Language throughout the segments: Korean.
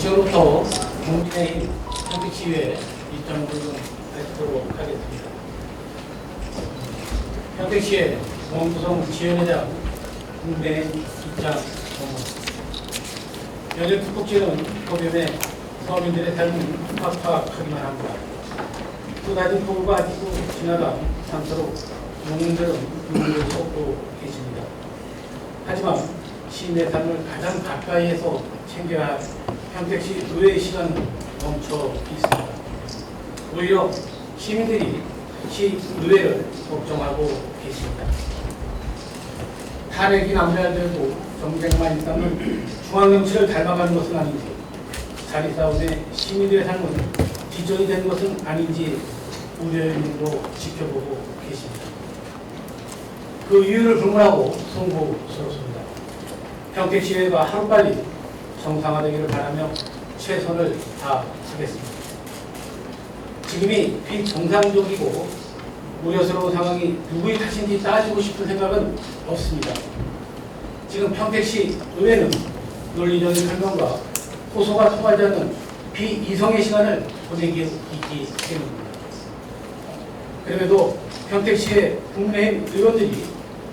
지금부터 국민의힘 평택시의회 입장을 좀 밝히도록 하겠습니다. 평택시의 원구성 지연에 대한 국민의힘 입장 정보. 연일 특곡지는 도변에 서민들의 삶은 팍팍하기만 합니다. 쏟아진 폭우가 아직도 지나간 상태로 농민들은 눈물을 쏟고 계십니다. 하지만 시민의 삶을 가장 가까이에서 챙겨야 할 평택시 의회의 시간은 멈춰 있습니다. 오히려 시민들이 시의회를 걱정하고 계십니다. 탄핵이 남자들도 정쟁만 있다면 중앙정치를 닮아가는 것은 아닌지, 자리 싸움에 시민들의 삶은 뒷전이 되는 것은 아닌지 우려의 눈으로 지켜보고 계십니다. 그 이유를 불문하고 송구스럽습니다. 평택시의회가 하루빨리 정상화되기를 바라며 최선을 다하겠습니다. 지금이 비정상적이고 우려스러운 상황이 누구의 탓인지 따지고 싶은 생각은 없습니다. 지금 평택시 의회는 논리적인 설명과 호소가 통하지 않는 비이성의 시간을 보내기 있기 때문입니다. 그럼에도 평택시의 국민의힘 의원들이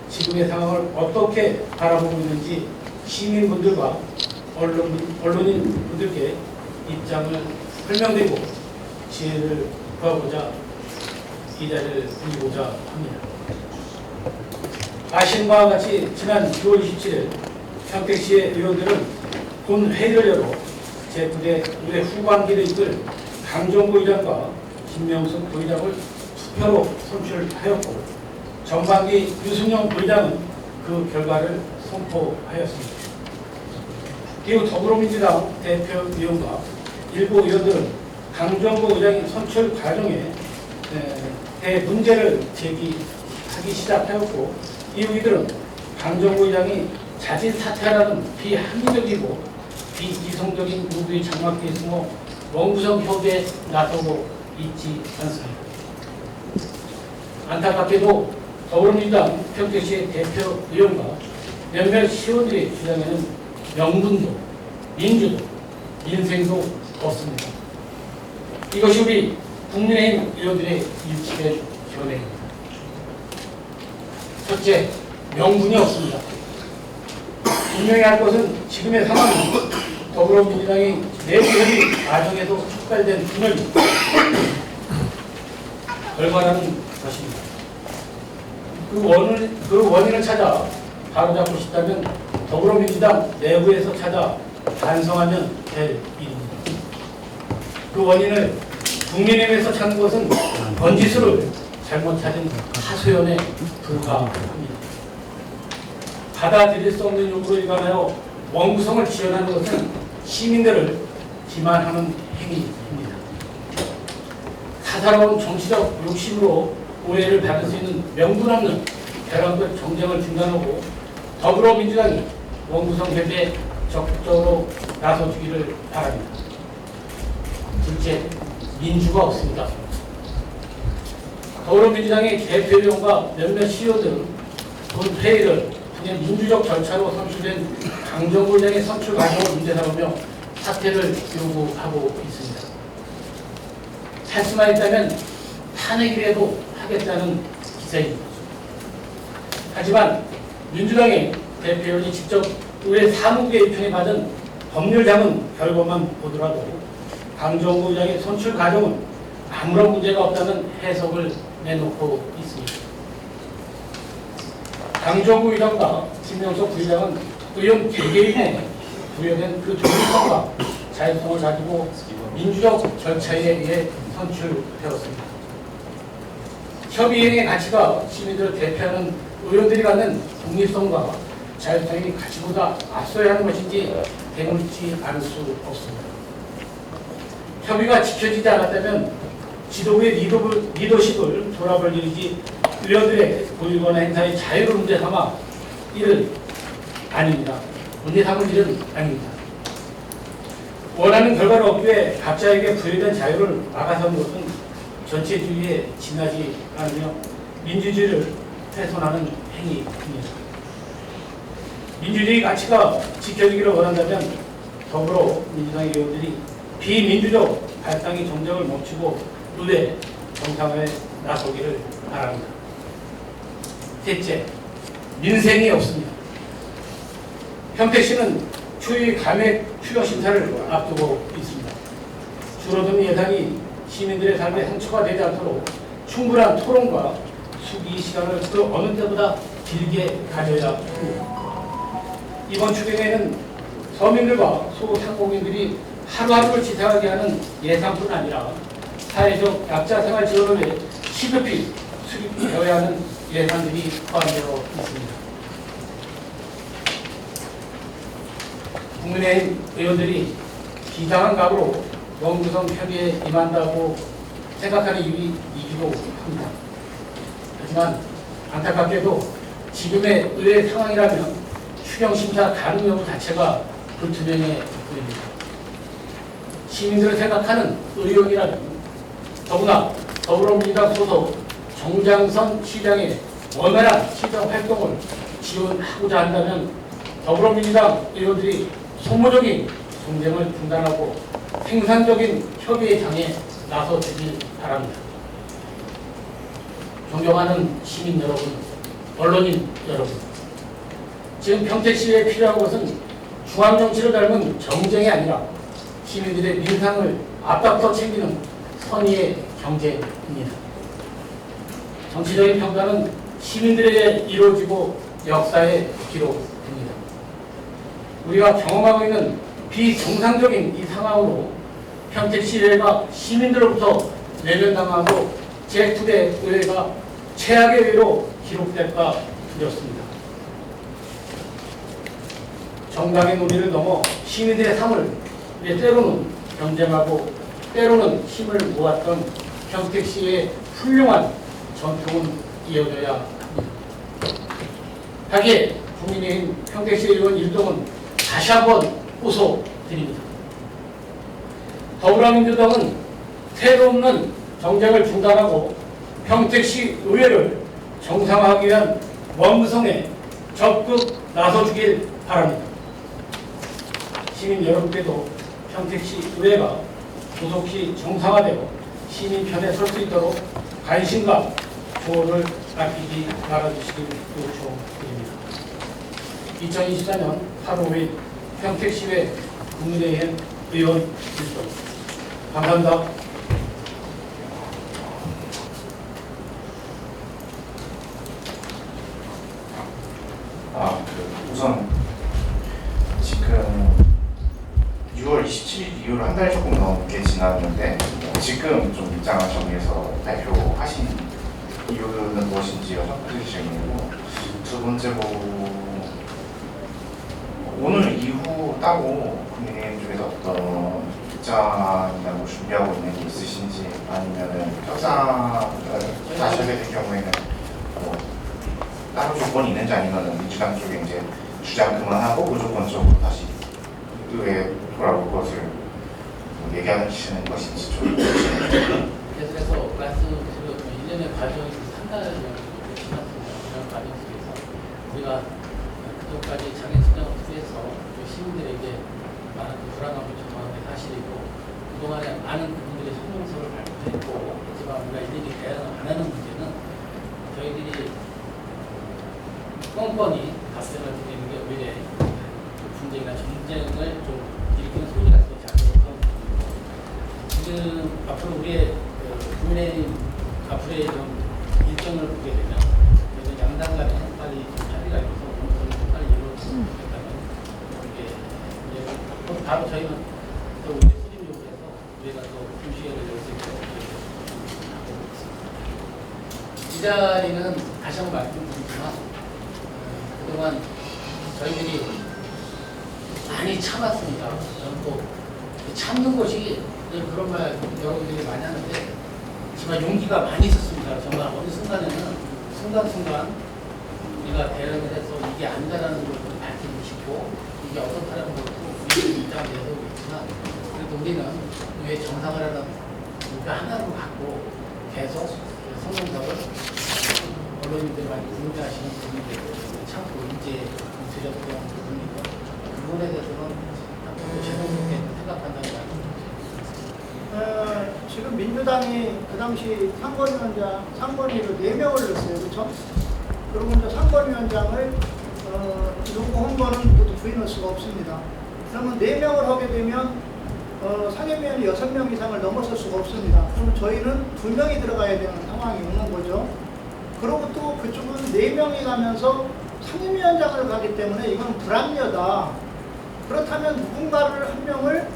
지금의 상황을 어떻게 바라보고 있는지 시민분들과 언론인분들께 입장을 설명드리고 지혜를 구하고자 이 자리를 빌리고자 합니다. 아시는 바와 같이 지난 6월 27일 평택시의 의원들은 본 회의를 열어 제9대 의회 후반기를 이끌 강정구 의장과 김명숙 부의장을 투표로 선출하였고 전반기 유승용 부의장은 그 결과를 선포하였습니다. 이후 더불어민주당 대표위원과 일부 의원들은 강정구 의장의 선출 과정에 대문제를 제기하기 시작하였고 이후 이들은 강정구 의장이 자진 사퇴하라는 비합리적이고 비이성적인 요구에 장막해 있으며 원구성 협의에 나서고 있지 않습니다. 안타깝게도 더불어민주당 평택시 대표위원과 몇몇 시의원들의 주장에는 명분도 민주도 민생도 없습니다. 이것이 우리 국민의힘 의원들의 일치된 견해입니다. 첫째, 명분이 없습니다. 분명히 할 것은 지금의 상황이 더불어민주당의 내부 협의 과정에도 촉발된 분열이 결과라는 것입니다. 그 원인을 찾아 바로잡고 싶다면 더불어민주당 내부에서 찾아 반성하면 될 일입니다. 그 원인을 국민의힘에서 찾는 것은 번지수를 잘못 찾은 하소연에 불과합니다. 받아들일 수 없는 요구로 일관하여 원구성을 지원하는 것은 시민들을 기만하는 행위입니다. 사사로운 정치적 욕심으로 오해를 받을 수 있는 명분 없는 벼랑끝 정쟁을 중단하고 더불어민주당이 원구성 협의에 적극적으로 나서주기를 바랍니다. 둘째, 민주가 없습니다. 더불어민주당의 대표위원과 몇몇 시의원들은 본 회의를 그냥 민주적 절차로 선출된 강정구 의장의 선출 과정을 문제 삼으며 사퇴를 요구하고 있습니다. 할 수만 있다면 탄핵이라도 하겠다는 기세입니다. 하지만 민주당의 대표위원이 직접 의회 사무국의 입장에 받은 법률자문 결과만 보더라도 강정구 의장의 선출 과정은 아무런 문제가 없다는 해석을 내놓고 있습니다. 강정구 의장과 김명숙 부의장은 의원 개개인에 부여된 그 독립성과 자율성을 가지고 민주적 절차에 의해 선출되었습니다. 협의행의 가치가 시민들을 대표하는 의원들이 갖는 독립성과 자율성이 가치보다 앞서야 하는 것인지 되물지 않을 수 없습니다. 협의가 지켜지지 않았다면 지도부의 리더십을 돌아볼 일이지 의원들의 고유권의 행사의 자유를 문제 삼아 일은 아닙니다. 문제 삼을 일은 아닙니다. 원하는 결과를 얻기 위해 각자에게 부여된 자유를 막아서는 것은 전체주의에 지나지 않으며 민주주의를 훼손하는 행위입니다. 민주주의 가치가 지켜지기를 원한다면 더불어민주당 의원들이 비민주적 발당의 정쟁을 멈추고 의회 정상화에 나서기를 바랍니다. 셋째, 민생이 없습니다. 평택시는 추위 감액 추경 심사를 앞두고 있습니다. 줄어든 예산이 시민들의 삶에 상처가 되지 않도록 충분한 토론과 수기 시간을 그 어느 때보다 길게 가져야 합니다. 이번 추경에는 서민들과 소상공인들이 하루하루를 지탱하게 하는 예산뿐 아니라 사회적 약자 생활 지원을 위해 시급히 수립되어야 하는 예산들이 포함되어 있습니다. 국민의힘 의원들이 비상한 각오로 원구성 협의에 임한다고 생각하는 이유이기도 합니다. 하지만 안타깝게도 지금의 의회 상황이라면 추경심사 가능 여부 자체가 불투명해 보입니다. 시민들을 생각하는 의원이라면 더구나 더불어민주당 소속 정장선 시장의 원활한 시정 활동을 지원하고자 한다면 더불어민주당 의원들이 소모적인 정쟁을 중단하고 생산적인 협의의 장에 나서주길 바랍니다. 존경하는 시민 여러분, 언론인 여러분, 지금 평택시에 필요한 것은 중앙정치를 닮은 정쟁이 아니라 시민들의 민상을 앞다퉈 챙기는 선의의 경쟁입니다. 정치적인 평가는 시민들에게 이루어지고 역사에 기록됩니다. 우리가 경험하고 있는 비정상적인 이 상황으로 평택시의회가 시민들로부터 외면당하고 제9대 의회가 최악의 의회로 기록될까 두렵습니다. 정당의 논의를 넘어 시민들의 삶을 때로는 경쟁하고 때로는 힘을 모았던 평택시의 훌륭한 전통은 이어져야 합니다. 하기에 국민의힘 평택시 의원 일동은 다시 한번 호소드립니다. 더불어민주당은 태도 없는 정쟁을 중단하고 평택시 의회를 정상화하기 위한 원구성에 적극 나서주길 바랍니다. 시민 여러분께도 평택시 의회가 조속히 정상화되어 시민 편에 설 수 있도록 관심과 조언을 아끼지 말아주시길 요청드립니다. 2024년 8월 5일 평택시의회 국민의힘 의원 일동. 감사합니다. 우선 지금 6월 27일 이후로 한 달 조금 넘게 지났는데 지금 좀 입장을 정리해서 발표하신 이유는 무엇인지 여쭤보시고, 두 번째로 오늘 이후 따로 국민의힘 쪽에서 어떤 입장이나 뭐 준비하고 있는 게 있으신지, 아니면은 협상을 다시 하게 될 경우에는 뭐 따로 조건이 있는지, 아니면 민주당 쪽에 이제 주장 그만하고 무조건적으로 다시 의회에 돌아올 것을 얘기하시는 것인지 좀. 계속해서 말씀드렸던 일련의 과정이 3달 정도 지났습니다. 그런 과정 속에서 우리가 그동까지 장애측정을 통해서 시민들에게 많은 불안함을 조성한 게 사실이고, 그동안에 많은 분들의 성명서를 발표했고 하지만 우리가 일일이 대응을 안 하는 문제는 저희들이 뻔뻔히 답변을 드리는 게 오히려 분쟁이나 정쟁을 좀 일으키는 소리가 더 작아서, 지금 앞으로 우리의 국민의힘 앞으로의 좀 일정을 보게 되면 양당 간에 빨리 좀 합의가 있어서 오늘 좀 빨리 이루어졌으면 좋겠다는 이제 바로 저희는 또 우리 수립 요구해서 우리가 또 김시회를 열 수 있도록 하고 있습니다. 이 자리는 다시 한번 말씀드리지만 그동안 저희들이 많이 참았습니다. 저는 또 참는 것이 그런 말 여러분들이 많이 하는데 정말 용기가 많이 있었습니다. 정말 어느 순간에는 순간순간 우리가 대응을 해서 이게 아니다라는 걸 밝히고 싶고 이게 어떻다라는 것도 우리의 입장을 내세우고 있지만, 그래도 우리는 왜 정상화라는 목표 하나로 갖고 계속 성공적을 언론인들 많이 궁금해하시는 부분들을 참고 이제 드렸던 부분이고, 그 부분에 대해서는 앞으로 제동스럽게 생각한다는 말씀이죠. 지금 민주당이 그 당시 상권위원장, 상권위로 4명을 넣었어요. 그렇죠? 그리고 이제 상권위원장을 누구 홍보는 모두 부인할 수가 없습니다. 그러면 4명을 하게 되면 상임위원이 6명 이상을 넘어설 수가 없습니다. 그러면 저희는 2명이 들어가야 되는 상황이 오는 거죠. 그리고 또 그쪽은 4명이 가면서 상임위원장을 가기 때문에 이건 불합리하다. 그렇다면 누군가를 한 명을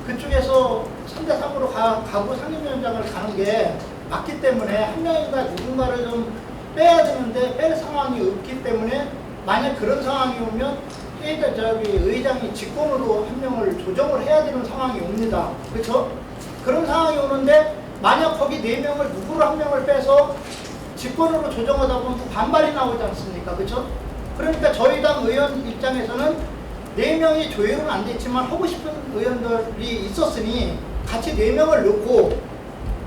그쪽에서 3대3으로 가고 상임위원장을 가는 게 맞기 때문에 한 명인가 누군가를 좀 빼야 되는데 뺄 상황이 없기 때문에 만약 그런 상황이 오면 의장이 직권으로 한 명을 조정을 해야 되는 상황이 옵니다. 그렇죠? 그런 상황이 오는데 만약 거기 4명을 누구를 한 명을 빼서 직권으로 조정하다 보면 또 반발이 나오지 않습니까? 그렇죠? 그러니까 저희 당 의원 입장에서는 4명이 조율은 안 됐지만 하고 싶은 의원들이 있었으니 같이 4명을 넣고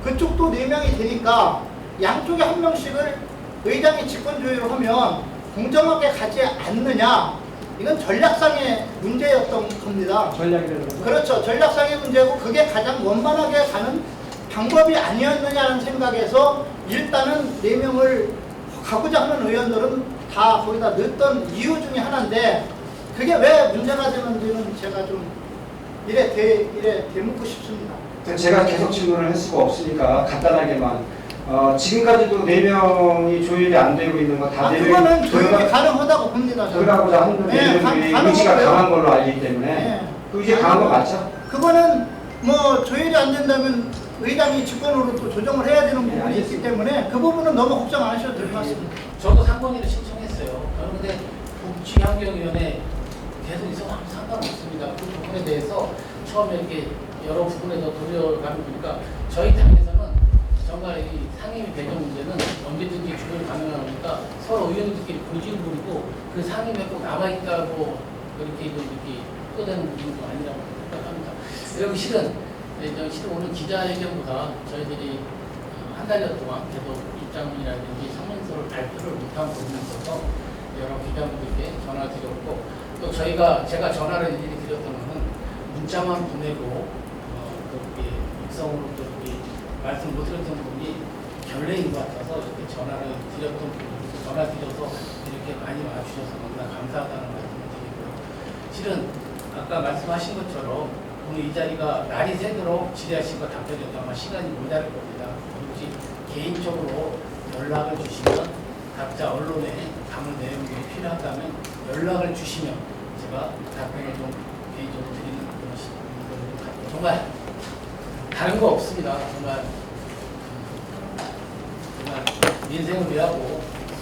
그쪽도 4명이 되니까 양쪽에 한 명씩을 의장이 직권 조율을 하면 공정하게 가지 않느냐. 이건 전략상의 문제였던 겁니다. 전략이라는 거. 그렇죠. 전략상의 문제고 그게 가장 원만하게 가는 방법이 아니었느냐는 생각에서 일단은 4명을 가고자 하는 의원들은 다 거기다 넣었던 이유 중에 하나인데 그게 왜 문제가 되는지는 제가 좀 이래 되묻고 싶습니다. 제가 계속 질문을 할 수가 없으니까 간단하게만 지금까지도 4명이 조율이 안 되고 있는 거 다 4명이 그거는 조율이 가능하다고 봅니다. 저는. 들어가고자 하는 네, 4명들이 의지가 가능하고요. 강한 걸로 알기 때문에 네. 그 의지가 강한 거 맞죠? 그거는 뭐 조율이 안 된다면 의장이 직권으로 또 조정을 해야 되는 부분이 있기 알겠습니다. 때문에 그 부분은 너무 걱정 안 하셔도 될 것 같습니다. 저도 상권위를 신청했어요. 그런데 복지환경위원회 계속 있어도 아무 상관없습니다. 그 부분에 대해서 처음에 이렇게 여러 부분에서 돌려가는 보니까 저희 당에서는 정말 이 상임위 배정 문제는 언제든지 조율이 가능하니까 서로 의원들끼리 고집을 부리고 그 상임위에 꼭 남아있다고 그렇게 떠대는 부분도 아니라고 생각합니다. 그리고 실은 오늘 기자회견보다 저희들이 한 달여 동안 계속 입장문이라든지 성명서를 발표를 못한 부분이 있어서 여러 기자분들께 전화드렸고 또 제가 전화를 일일이 드렸던 것은 문자만 보내고 그렇게 육성으로 또 이렇게 말씀 못 드렸던 부분이 결례인 것 같아서 이렇게 전화를 드렸던 부분이 전화 드려서 이렇게 많이 와주셔서 너무나 감사하다는 말씀을 드리고요. 실은 아까 말씀하신 것처럼 오늘 이 자리가 날이 새도록 질의하시고 답변해도 아마 시간이 모자랄 겁니다. 혹시 개인적으로 연락을 주시면 각자 언론에 담을 내용이 필요하다면 연락을 주시면 제가 답변을 좀 개인적으로 드리는 그런 시간을 갖고 정말 다른 거 없습니다. 정말 민생을 위하고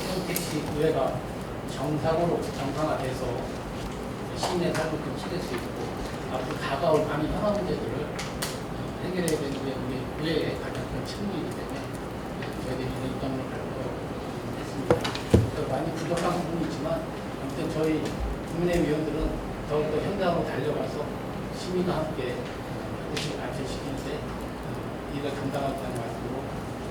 선택시 의회가 정상으로 정상화돼서 시민의 삶을 좀 지킬 수 있고 앞으로 다가올 많은 현안 문제들을 해결해야 되는 게 우리 의회의 가장 큰 책무이기 때문에 저희들이 이런 입장을 발표했습니다. 많이 부족한 부분이 있지만 아무튼 저희 국민의힘 의원들은 더욱더 현장으로 달려가서 시민과 함께 뜻을 발전시키는데 이를 감당하겠다는 말씀으로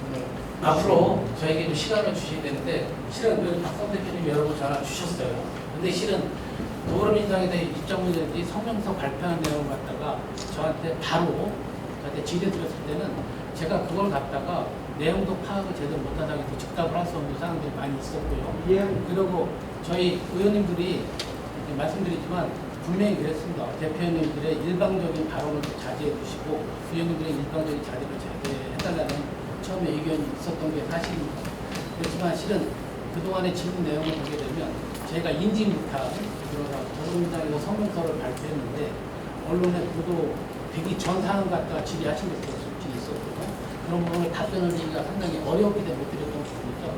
오늘 앞으로 저에게 좀 시간을 주셔야 되는데 실은 박성 대표님 여러 번 전화 주셨어요. 근데 실은 더불어민주당에 대해 입장문이라든지 성명서 발표하는 내용을 갖다가 저한테 바로 저한테 질의 드렸을 때는 제가 그걸 갖다가 내용도 파악을 제대로 못하다고 해서 즉답을 할 수 없는 사람들이 많이 있었고요. 그리고 저희 의원님들이 말씀드리지만 분명히 그랬습니다. 대표님들의 일방적인 발언을 자제해 주시고 의원님들의 일방적인 자제를 자제해달라는 처음에 의견이 있었던 게 사실입니다. 그렇지만 실은 그동안의 질문 내용을 보게 되면 제가 인지 못한 더불어민주당에서 성명서를 발표했는데 언론에 보도되기 전 상황 갖다가 질의하신 것도 솔직히 있었거든요. 그런 부분을 답변을 드리기가 상당히 어려웠기 때문에 못 드렸던 부분이죠.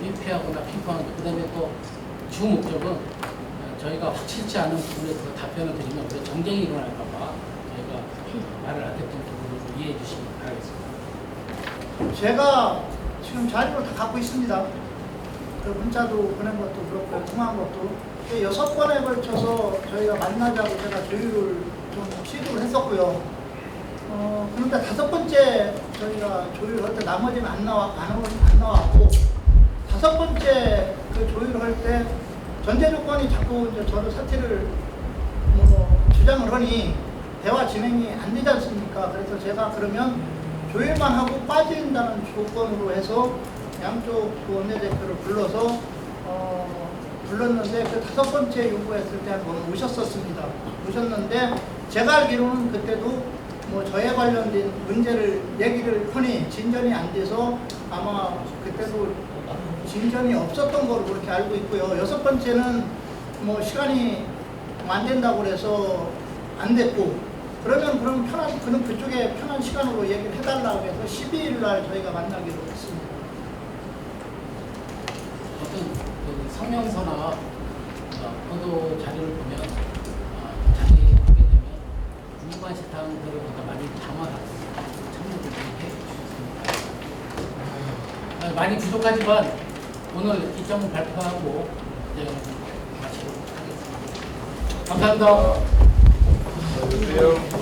민폐하거나 피부하는 것. 그 다음에 또 주 목적은 저희가 확실치 않은 부분에서 답변을 드리면 그 정쟁이 일어날까봐 저희가 말을 안 했던 부분을 좀 이해해 주시기 바라겠습니다. 제가 지금 자료를 다 갖고 있습니다. 그 문자도 보낸 것도 그렇고 통화한 것도 6번에 걸쳐서 저희가 만나자고 제가 조율을 좀 시도를 했었고요. 그런데 5번째 저희가 조율을 할 때 나머지는 안 나왔고 5번째 그 조율을 할 때 전제 조건이 자꾸 이제 저를 사퇴를 주장을 하니 대화 진행이 안 되지 않습니까? 그래서 제가 그러면 조율만 하고 빠진다는 조건으로 해서 양쪽 그 원내대표를 불러서 불렀는데 그 5번째 요구했을 때 한 번 오셨었습니다. 오셨는데 제가 알기로는 그때도 뭐 저에 관련된 문제를 얘기를 하니 진전이 안 돼서 아마 그때도 진전이 없었던 걸로 그렇게 알고 있고요. 6번째는 뭐 시간이 안 된다고 그래서 안 됐고 그럼 편한 그는 그쪽에 편한 시간으로 얘기를 해달라고 해서 12일 날 저희가 만나기로 했습니다. 어떤 그 성명서나 보도 자료를 보면 자세히 보게 되면 궁금한 사항들을 많이 담아놨습니다. 참고를 해 주셨습니다. 많이 부족하지만 오늘 일정을 발표하고 마치도록 하겠습니다. 감사합니다. 안녕하세요.